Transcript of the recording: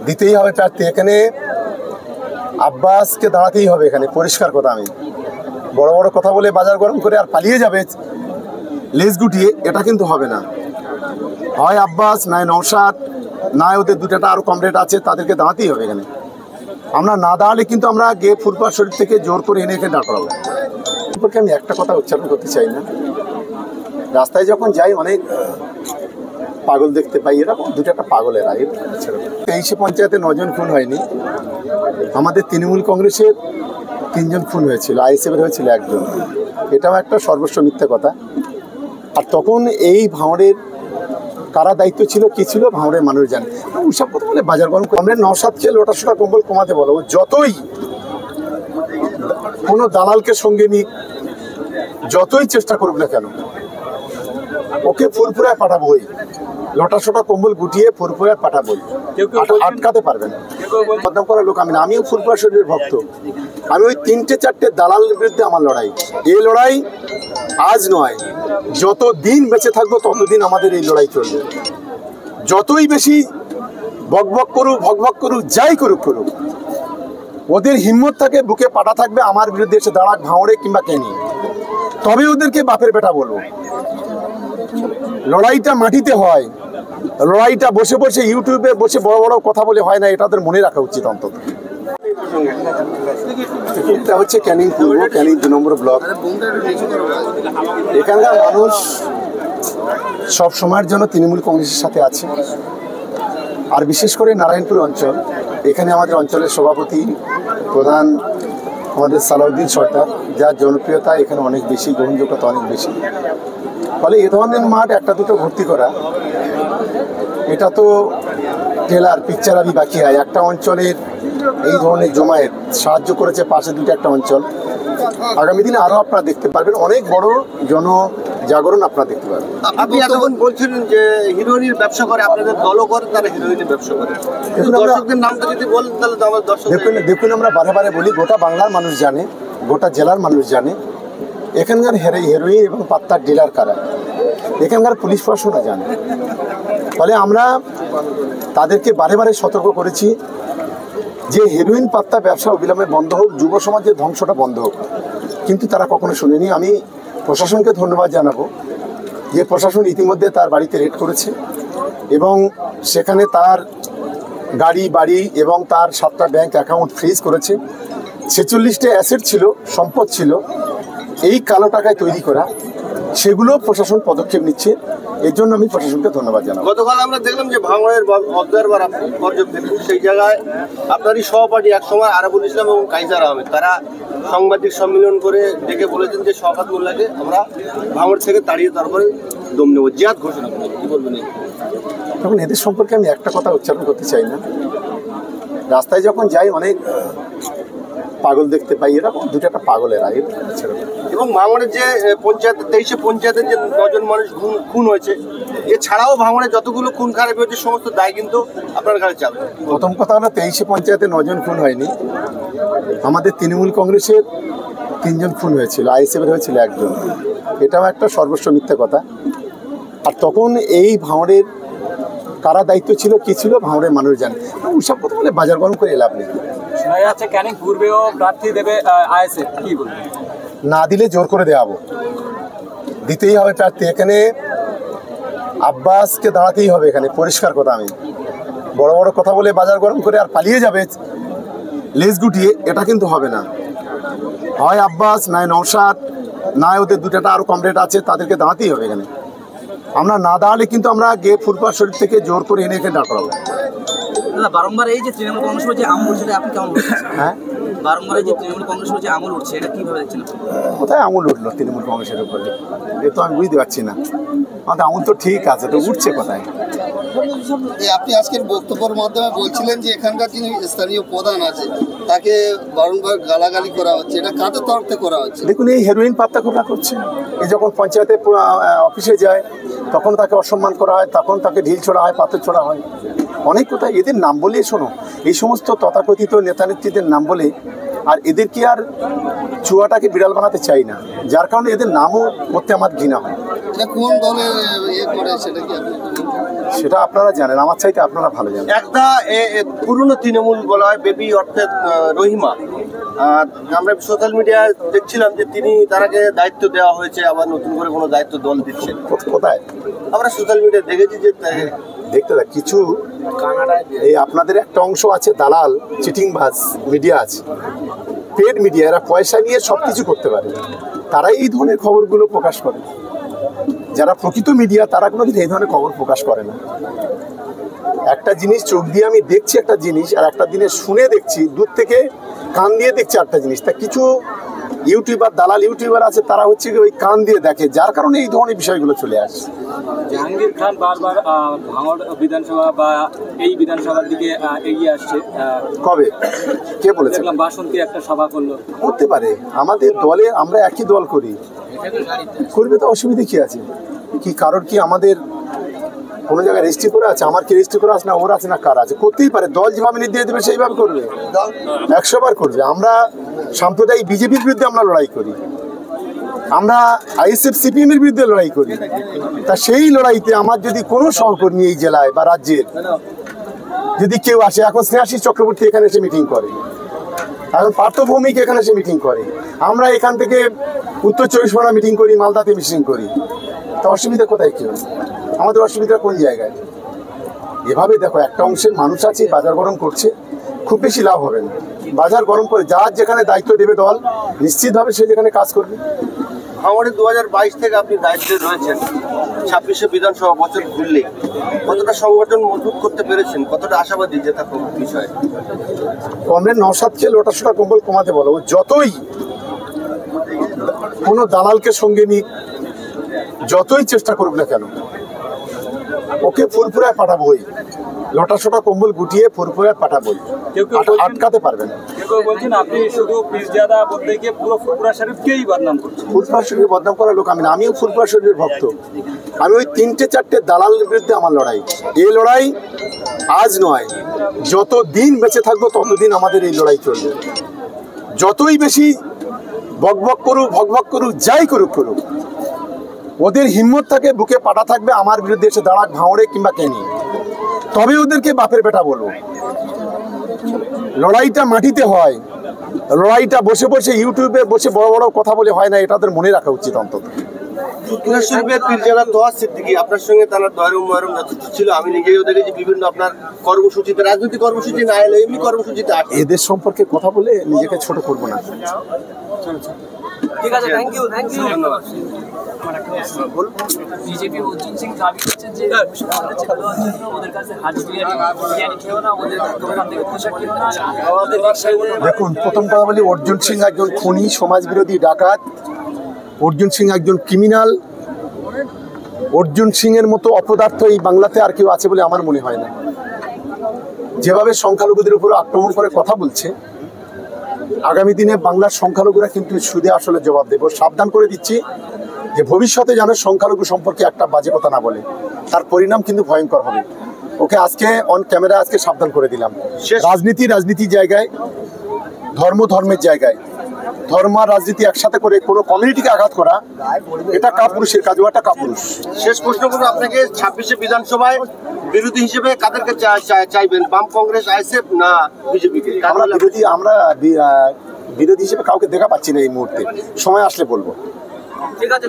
দিতেই হবে প্রার্থী। এখানে আব্বাসকে দাঁড়াতেই হবে, এখানে পরিষ্কার কথা। আমি বড় বড় কথা বলে বাজার গরম করে আর পালিয়ে যাবে লেজ গুটিয়ে, এটা কিন্তু হবে না। হয় আব্বাস, নয় নওশাদ, নয় ওদের দুটাটা আরও কমরেড আছে, তাদেরকে দাঁড়াতেই হবে এখানে। আমরা না দাঁড়ালে কিন্তু আমরা গিয়ে ফুরফুরা শরীফ থেকে জোর করে এনে এখানে দাঁড় করাবো। সম্পর্কে আমি একটা কথা উচ্চারণ করতে চাই না। রাস্তায় যখন যাই অনেক পাগল দেখতে পাই, এরা দুটাটা পাগলেরা। 23 পঞ্চায়েতে 9 জন খুন হয়নি, আমাদের তৃণমূল কংগ্রেসের 3 জন খুন হয়েছিল, আইএসএফের হয়েছিল 1 জন। এটাও একটা সর্বস্ব মিথ্যা কথা। আর তখন এই ভাঁড়ের কারা দায়িত্ব ছিল, কি ছিল, ভাঁড়ের মানুষ জানে। ওইসব কথা বলে বাজার গরম করে আমরা নওশাদকে লোটাশোটা কম্বল কমাতে বলো। যতই কোনো দালালকে সঙ্গে নিক, যতই চেষ্টা করুক না কেন, ওকে ফুরফুরায় পাঠাবোই। লোটাশোটা কম্বল গুটিয়ে ফুরফুরায় পাঠাবোই, আটকাতে পারবেন। বদনাম করার লোক আমি না, আমিও ফুরফুরা শরীরের ভক্ত। আমি ওই 3-4টে দালালের বিরুদ্ধে আমার লড়াই। এই লড়াই আজ নয়, যত দিন বেঁচে থাকবো ততদিন আমাদের এই লড়াই চলবে। যতই বেশি বকবক করুক, ভকভক করুক, যাই করুক, ওদের হিম্মত থাকে, বুকে পাটা থাকবে, আমার বিরুদ্ধে এসে দাঁড়াক, ভাঁড়ে কিংবা কেনি, তবে ওদেরকে বাপের বেটা বলবো। লড়াইটা মাটিতে হয়, লড়াইটা বসে বসে ইউটিউবে বসে বড় বড় কথা বলে হয় না, এটা ওদের মনে রাখা উচিত অন্তত। এটা হচ্ছে ক্যানিং পূর্ব, ক্যানিং 2 নম্বর ব্লক। এখানকার মানুষ সব সময়ের জন্য তৃণমূল কংগ্রেসের সাথে আছে। আর বিশেষ করে নারায়ণপুর অঞ্চল, এখানে আমাদের অঞ্চলের সভাপতি প্রধান আমাদের সালাউদ্দিন সরকার, যার জনপ্রিয়তা এখানে অনেক বেশি, গ্রহণযোগ্যতা অনেক বেশি। ফলে এ ধরনের মাঠ 1-2 ভর্তি করা, এটা তো ট্রেলার পিকচার আমি বাকি হয়। একটা অঞ্চলের এই ধরনের জমায়েত সাহায্য করেছে পাশে 2টা একটা অঞ্চল। আগামী দিনে আরও আপনারা দেখতে পারবেন, অনেক বড় জনজাগরণ আপনারা দেখতে পারবেন। আপনি এতক্ষণ বলছিলেন যে হিরোইনের ব্যবসা করে, আপনাদের দলও করে, তারা হিরোইনের ব্যবসা করে। দর্শকদের নামটা যদি বলেন তাহলে আমার দর্শক দেখুন, আমরা বারে বলি, গোটা বাংলার মানুষ জানে, গোটা জেলার মানুষ জানে এখানকার হেরোইন এবং পাত্তার ডিলার কারা, এখানকার পুলিশ প্রশাসনরা জানে। ফলে আমরা তাদেরকে বারে সতর্ক করেছি যে হেরোইন পাত্তা ব্যবসা অবিলম্বে বন্ধ হোক, যুব সমাজের ধ্বংসটা বন্ধ হোক, কিন্তু তারা কখনো শুনেনি। আমি প্রশাসনকে ধন্যবাদ জানাবো যে প্রশাসন ইতিমধ্যে তার বাড়িতে রেড করেছে এবং সেখানে তার গাড়ি বাড়ি এবং তার 7টা ব্যাংক অ্যাকাউন্ট ফ্রিজ করেছে। 46টা অ্যাসেট ছিল, সম্পদ ছিল এই কালো টাকায় তৈরি করা, সেগুলো প্রশাসন পদক্ষেপ নিচ্ছে। এর জন্য আমি প্রশাসনকে ধন্যবাদ জানাবো। গতকাল আমরা দেখলাম যে ভাঙড়ের অবজারভার পর্যবেক্ষক, সেই জায়গায় আপনারই সহপাঠী একসময় আরাবুল ইসলাম এবং কাইসার আহমেদ, তারা সাংবাদিক সম্মেলন করে ডেকে বলেছেন যে শওকত মোল্লাকে আমরা ভাঙড় থেকে তাড়িয়ে তারপরে দম নেব, জিহাদ ঘোষণা করব। কি বলবেন? এখন এদের সম্পর্কে আমি একটা কথা উচ্চারণ করতে চাই না। রাস্তায় যখন যাই অনেক পাগল দেখতে পাই, এরা দুটাটা পাগলেরা। এবং ভাঙড়ের যে পঞ্চায়েত 23 পঞ্চায়েতের যে 9 জন মানুষ খুন হয়েছে, এছাড়াও ভাঙড়ে যতগুলো খুন খারাপ হয়েছে সমস্ত দায় কিন্তু আপনার কাছে যাবে। প্রথম কথা হলো 23 পঞ্চায়েতে 9 জন খুন হয়নি, আমাদের তৃণমূল কংগ্রেসের 3 জন খুন হয়েছিল, আইএসএফের হয়েছিল 1 জন। এটাও একটা সর্বস্ব মিথ্যা কথা। আর তখন এই ভাঁড়ের কারা দায়িত্ব ছিল, কি ছিল, ভাঁড়ের মানুষ জানে। ওইসব কথা বলে বাজার গরম করে লাভ নেই। শোনা যাচ্ছে ক্যানিং পূর্বেও প্রার্থী দেবে আইএসএফ, কি বলবেন? না দিলে জোর করে দেওয়াবো, দিতেই হবে প্রার্থী। এখানে আব্বাসকে দাঁড়াতেই হবে, এখানে পরিষ্কার কথা। আমি বড় বড় কথা বলে বাজার গরম করে আর পালিয়ে যাবে লেজ গুটিয়ে, এটা কিন্তু হবে না। হয় আব্বাস, নয় নওশাদ, নয় ওদের দুটাটা আরও কমরেড আছে, তাদেরকে দাঁড়াতেই হবে এখানে। আমরা না দাঁড়ালে কিন্তু আমরা গিয়ে ফুরফুরা শরীফ থেকে জোর করে এনে এখানে দাঁড় করাবো। বারংবার এই যে তৃণমূল কংগ্রেস যে আমল উঠছে, আপনি কেমন বলছেন? হ্যাঁ, বারংবার এই যে তৃণমূল কংগ্রেস যে আমল উঠছে, এটা কিভাবে দেখছেন? কোথায় আমল উঠলো তৃণমূল কংগ্রেসের উপরে? এ তো আমি বুঝতে পারছি না। আমাদের আমল তো ঠিক আছে, তো উঠছে কোথায়? আপনি আজকের বক্তব্যের মাধ্যমে বলছিলেন যে এখানকার যিনি স্থানীয় প্রধান আছে তাকে বারংবার গালাগালি করা হচ্ছে, এটা কাদের তরফ থেকে করা হচ্ছে? দেখুন, এই হেরোইন পাত্তা করা করছে। এই যখন পঞ্চায়েতে অফিসে যায় তখন তাকে অসম্মান করা হয়, তখন তাকে ঢিল ছোড়া হয়, পাথর ছোড়া হয়, অনেক কোথায়। এদের নাম বলে শোনো, এই সমস্ত তথাকথিত নেতা নেত্রীদের নাম বলে, আর এদের কি আর চুয়াটাকে বিড়াল বানাতে চাই না, যার কারণে এদের নামও করতে আমার ঘৃণা হয়। কোন দলে করে সেটা কি সেটা আপনারা জানেন, আমার চাইতে আপনারা ভালো জানেন। একটা পুরনো তৃণমূল বলা হয় বেবি অর্থাৎ রহিমা, আমরা সোশ্যাল মিডিয়ায় দেখছিলাম যে তারাকে দায়িত্ব দেওয়া হয়েছে, আবার নতুন করে কোনো দায়িত্ব দল দিচ্ছে। কোথায়? আমরা সোশ্যাল মিডিয়ায় দেখেছি যে দেখতে থাক কিছু এই আপনাদের একটা অংশ আছে দালাল, চিটিংবাজ মিডিয়া আছে, পেড মিডিয়া, এরা পয়সা নিয়ে সবকিছু করতে পারে, তারাই এই ধরনের খবরগুলো প্রকাশ করে। যারা প্রকৃত মিডিয়া তারা কোনোদিন এই ধরনের খবর প্রকাশ করে না। একটা জিনিস চোখ দিয়ে আমি দেখছি একটা জিনিস, আর একটা দিনে শুনে দেখছি, দূর থেকে কান দিয়ে দেখছি একটা জিনিস। তা কিছু ইউটিউবার, দালাল ইউটিউবার আছে, তারা হচ্ছে ওই কান দিয়ে দেখে, যার কারণে এই ধরনের বিষয়গুলো চলে আসে। জাহাঙ্গীর খান বারবার ভাঙড় বিধানসভা বা এই বিধানসভার দিকে এগিয়ে আসছে। কবে? কে বলেছে? দেখলাম বাসন্তী একটা সভা করলো। করতে পারে, আমাদের দলে আমরা একই দল করি, করবে তো অসুবিধা কি আছে? কি কারোর কি আমাদের কোনো জায়গায় রেজিস্ট্রি করে আছে? আমার কি রেজিস্ট্রি করে আছে না ওর আছে না কার আছে? করতেই পারে, দল যেভাবে নির্দেশ দেবে সেইভাবে করবে, 100 বার করবে। আমরা সাম্প্রদায়িক বিজেপির বিরুদ্ধে আমরা লড়াই করি, আমরা আইএসএফ সিপিএম এর বিরুদ্ধে লড়াই করি। তা সেই লড়াইতে আমার যদি কোনো সহকর্মী এই জেলায় বা রাজ্যের যদি কেউ আসে, এখন স্নেহাশিস চক্রবর্তী এখানে এসে মিটিং করে, এখন পার্থ ভৌমিক এখানে এসে মিটিং করে, আমরা এখান থেকে উত্তর 24 পরগনা মিটিং করি, মালদাতে মিটিং করি, তা অসুবিধা কোথায়? কেউ আমাদের অসুবিধা কোন জায়গায়? এভাবে দেখো, একটা অংশের মানুষ আছে বাজার গরম করছে, খুব বেশি লাভ হবে না। বাজার গরম করে যার যেখানে দায়িত্ব দেবে দল, নিশ্চিতভাবে সে যেখানে কাজ করবে। ভাঙড়ে 2022 থেকে আপনি দায়িত্বে রয়েছেন, 26শে বিধানসভা বছর ঘুরলে কতটা সংগঠন মজবুত করতে পেরেছেন, কতটা আশাবাদী জেতা বিষয়ে? কমরেড নওশাদকে লোটাশোটা কম্বল কমাতে বলো, যতই কোনো দালালকে সঙ্গে নিক, যতই চেষ্টা করুক না কেন, ওকে ফুরফুরায় পাঠাবোই, লোটাশোটা কম্বল গুটিয়ে ফুরফুরায় পাঠাবোই, আটকাতে পারবেন। কেউ বলছেন আপনি শুধু পিরজাদা বলতে গিয়ে পুরো ফুরফুরা শরীফকেই বদনাম করছেন। ফুরফুরা শরীফ বদনাম করার লোক আমি না, আমিও ফুরফুরা শরীফের ভক্ত। আমি ওই 3-4টে দালালের বিরুদ্ধে আমার লড়াই, এই লড়াই আজ নয়, যত দিন বেঁচে থাকবো ততদিন আমাদের এই লড়াই চলবে। যতই বেশি বকবক করুক, ভকভক করুক, যাই করুক, ওদের হিম্মত থাকে, বুকে পাটা থাকবে, আমার বিরুদ্ধে এসে দাঁড়াক ভাঙড়ে কিংবা কেনি, তবে ওদেরকে বাপের বেটা বলবো। লড়াইটা মাটিতে হয়, লড়াইটা বসে বসে ইউটিউবে বসে বড় বড় কথা বলে হয় না, এটা ওদের মনে রাখা উচিত। অন্তত শরীফের পীরজাদা তোয়া সিদ্দিকী, আপনার সঙ্গে তার দয়রম ময়রম যথেষ্ট ছিল। আমি নিজেও দেখেছি বিভিন্ন আপনার কর্মসূচিতে, রাজনৈতিক কর্মসূচি না এলে এমনি কর্মসূচিতে এদের সম্পর্কে কথা বলে নিজেকে ছোট করবো না। ঠিক আছে, থ্যাংক ইউ। ধন্যবাদ। বিজেপি অর্জুন সিং দাবি করছেন যে ওদের কাছে হাজি বিরিয়ানি খেও না, ওদের দোকান থেকে পোশাক কিনো না। দেখুন, প্রথম কথা বলি, অর্জুন সিং একজন খুনি, সমাজ বিরোধী ডাকাত, অর্জুন সিং একজন ক্রিমিনাল। অর্জুন সিং এর মতো অপদার্থ এই বাংলাতে আর কেউ আছে বলে আমার মনে হয় না। যেভাবে সংখ্যালঘুদের উপর আক্রমণ করে কথা বলছে, আগামী দিনে বাংলার সংখ্যালঘুরা কিন্তু সুদে আসলে জবাব দেব। সাবধান করে দিচ্ছি যে ভবিষ্যতে যেন সংখ্যালঘু সম্পর্কে একটা বাজে কথা না বলে, তার পরিণাম কিন্তু ভয়ঙ্কর হবে। ওকে আজকে অন ক্যামেরা আজকে সাবধান করে দিলাম। রাজনীতির জায়গায়, ধর্মের জায়গায়, ধর্ম আর রাজনীতি একসাথে করে কোনো কমিউনিটিকে আঘাত করা, এটা কাপুরুষের কাজ, ওটা কাপুরুষ। শেষ প্রশ্ন করবো আপনাকে, 26শে বিধানসভায় বিরোধী হিসেবে কাদেরকে চাইবেন? বাম, কংগ্রেস, আইএসএফ না বিজেপিকে? আমরা বিরোধী হিসেবে কাউকে দেখা পাচ্ছি না এই মুহূর্তে, সময় আসলে বলবো। ঠিক আছে।